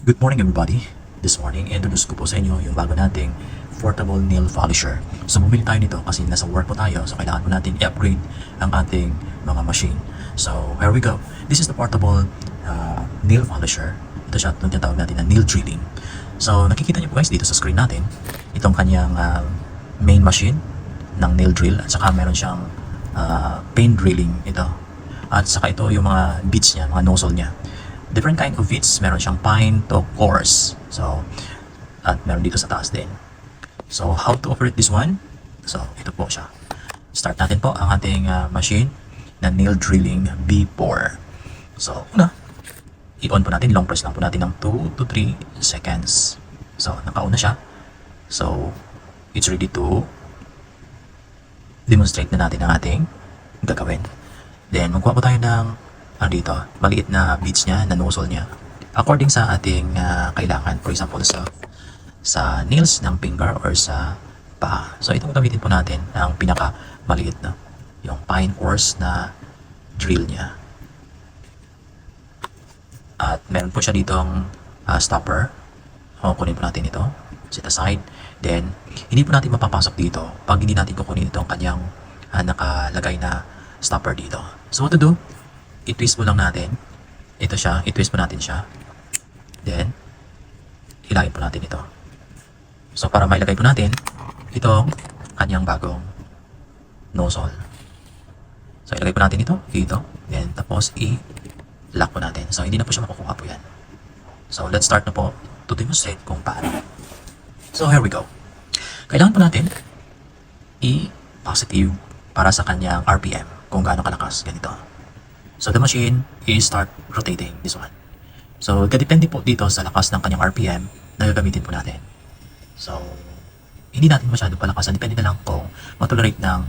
Good morning everybody. This morning, introduce ko po sa inyo yung bago nating portable nail polisher. So bumili tayo nito kasi nasa work po tayo, so kailangan po natin i-upgrade ang ating mga machine. So here we go. This is the portable nail polisher. Ito siya, itong tinatawag natin na nail drilling. So nakikita niyo po guys dito sa screen natin, itong kanyang main machine ng nail drill, at saka meron siyang pain drilling ito. At saka ito yung mga bits niya, mga nozzle niya. Different kind of bits, meron siyang fine to coarse. So, at meron dito sa taas din. So, how to operate this one? So, ito po siya. Start natin po ang ating machine na nail drilling B4. So, una, i-on po natin, long press lang po natin ng 2 to 3 seconds. So, naka-on na siya. So, it's ready to demonstrate na natin ang ating gagawin. Then, magkuha po tayo ng dito, maliit na beads niya, na nozzle niya. According sa ating kailangan, for example, sa nails ng finger or sa paa. So, itong gamitin po natin ang pinaka maliit na, yung fine coarse na drill niya. At meron po siya ditong stopper. O, kunin po natin ito. Set aside. Then, hindi po natin mapapasok dito pag hindi natin kukunin itong kanyang nakalagay na stopper dito. So, what to do? I-twist mo lang natin. Ito siya. I-twist mo natin siya. Then, hilahin po natin ito. So, para mailagay po natin itong kanyang bagong nozzle. So, ilagay po natin ito dito. Then, tapos i-lock po natin. So, hindi na po siya makukuha po yan. So, let's start na po to demonstrate kung paano. So, here we go. Kailangan po natin i-positive para sa kanyang RPM. Kung gaano kalakas. Ganito. So, the machine is start rotating this one. So, depende po dito sa lakas ng kanyang RPM na gagamitin po natin. So, hindi natin masyado palakasan. Depende na lang kung matolerate ng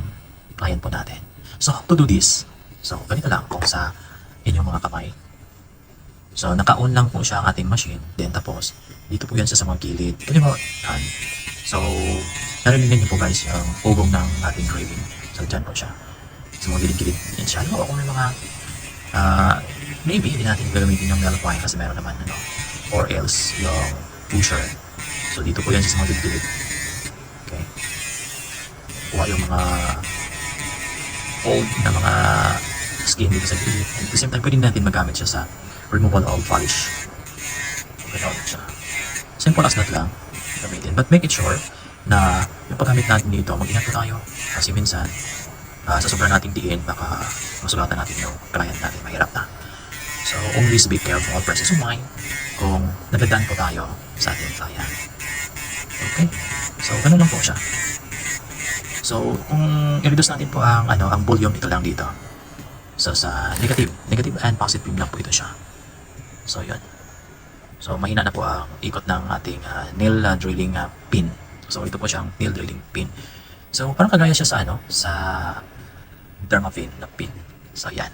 client po natin. So, to do this, so, ganito lang kung sa inyong mga kamay. So, naka-on lang po siya ang ating machine. Then, tapos, dito po yan sa mga gilid. Pwede mo, yan. So, narinig niyo po guys yung ugong ng ating drilling. So, dyan po siya. Sa mga gilid-gilid. Yan siya. Alam mo, kung may mga maybe hindi natin gagamitin yung nullifying kasi meron naman or else yung pusher. So dito po yan sa mga gilid. Okay. Kuha yung mga old na mga skin dito sa gilid. At the same time, pwede natin magamit siya sa removal of polish. Okay, siya. Simple as that lang gamitin. But make it sure na yung paggamit natin dito, mag-ingat po tayo. Kasi minsan, sa sobrang nating diin, baka masulatan natin yung client natin, mahirap na. So, always be careful, presence of mind, kung nagadan po tayo sa ating client. Okay? So, ganun lang po siya. So, kung i-reduce natin po ang volume, ito lang dito. So, sa negative and positive lang po ito siya. So, yun. So, mahina na po ang ikot ng ating nail drilling pin. So, ito po siyang nail drilling pin. So, parang kagaya siya sa sa Dermaveen na pin. So, yan.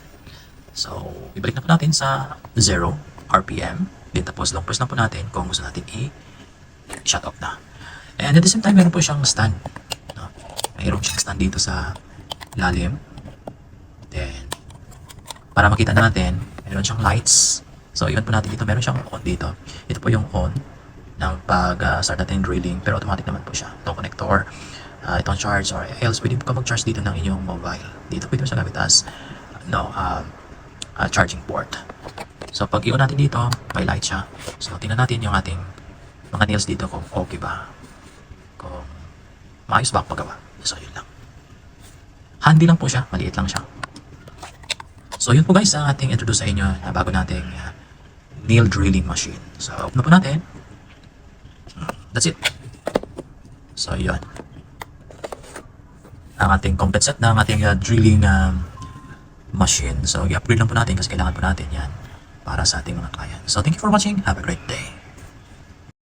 So, ibalik na po natin sa 0 RPM. Then, tapos long press na po natin kung gusto natin i-shut off na. And at the same time, meron po siyang stand. No? Mayroon siyang stand dito sa lalim. Then, para makita natin, meron siyang lights. So, iwan po natin dito. Meron siyang on dito. Ito po yung on ng pag-start natin drilling. Pero automatic naman po siya. Itong connector. Itong charge or else pwede ka mag-charge dito ng inyong mobile. Dito pwede mo siya gamit as charging port. So pag i-on natin dito, may light siya. So tingnan natin yung ating mga nails dito kung okay ba. Kung maayos ba ang paggawa. So yun lang. Handy lang po siya, maliit lang siya. So yun po guys ang ating introduce sa inyo na bago nating nail drilling machine. So open na po natin. That's it. So yun. Ang ating complete set ng ating drilling machine. So, i-upgrade lang po natin kasi kailangan po natin yan para sa ating mga client. So, thank you for watching. Have a great day.